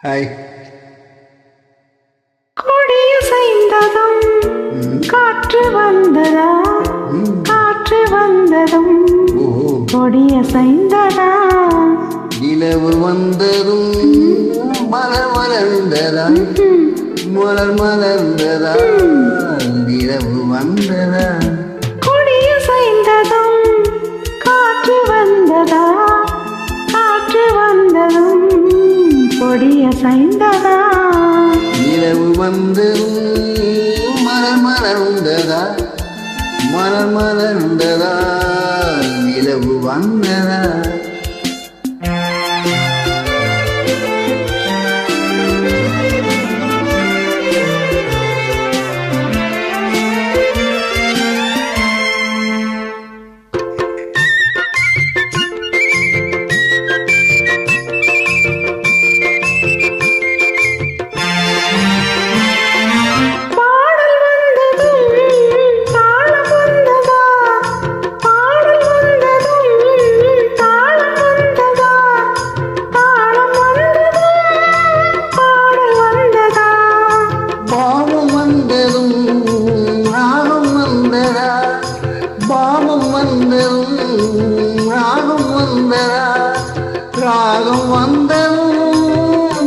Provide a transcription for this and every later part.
Hi. கொடியசைந்ததும் காற்று வந்ததா, காற்று வந்ததும் கொடியசைந்ததா, நிலவு வந்ததும் மலர் மலர்ந்ததா, மலர் மலர்ந்ததா, நிலவு வந்ததா. கொடியசைந்ததும் காற்று வந்ததா, காற்று வந்ததும் கொடியசைந்ததா, நிலவு வந்ததும் மலர் மலர்ந்ததா, மலர் மலர்ந்ததா, நிலவு வந்ததா. ராகம் வந்ததும்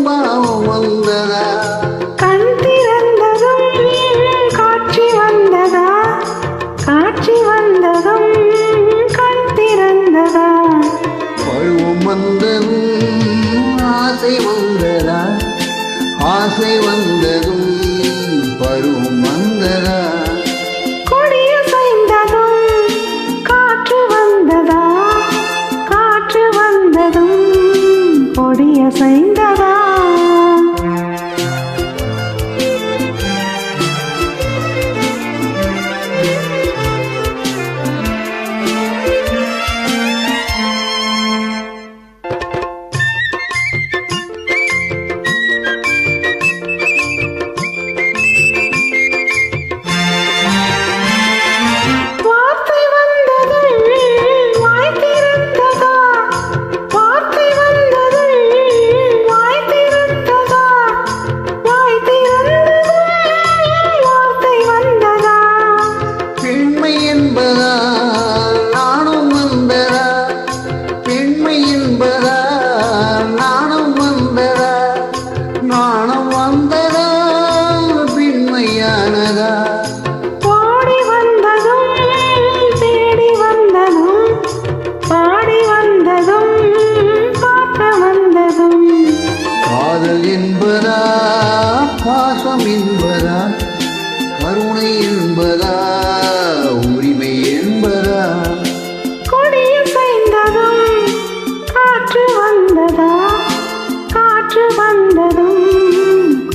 பாவம் வந்ததா, கண் திறந்ததும் காட்சி வந்ததா, காட்சி வந்ததும் கண் திறந்ததா, பருவம் வந்ததும் ஆசை வந்ததா, ஆசை வந்ததும் பருவம் வந்ததா. கொடியசைந்ததும் காற்று வந்ததா, காற்று வந்ததும் கொடியசைந்ததா. நாணம் வந்ததா, பின்மையானதா, பாடி வந்ததும் தேடி வந்ததும், பாடி வந்ததும் பார்க்க வந்ததும், காதல் என்பதா, பாசம் என்பதா, கருணை என்பதா, உரிமை என்பதா. கொடியசைந்ததும் காற்று வந்ததா, காற்று வந்ததும்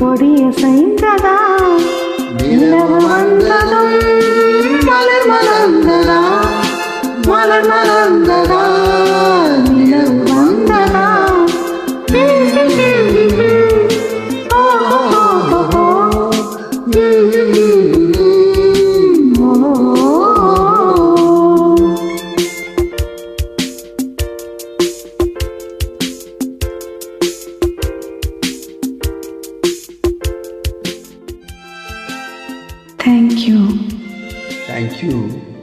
கொடியசைந்ததா, நிலவு வந்ததும் மலர் மலர்ந்ததா, மலர் மலர்ந்ததா, நிலவு வந்ததா. Thank you. Thank you.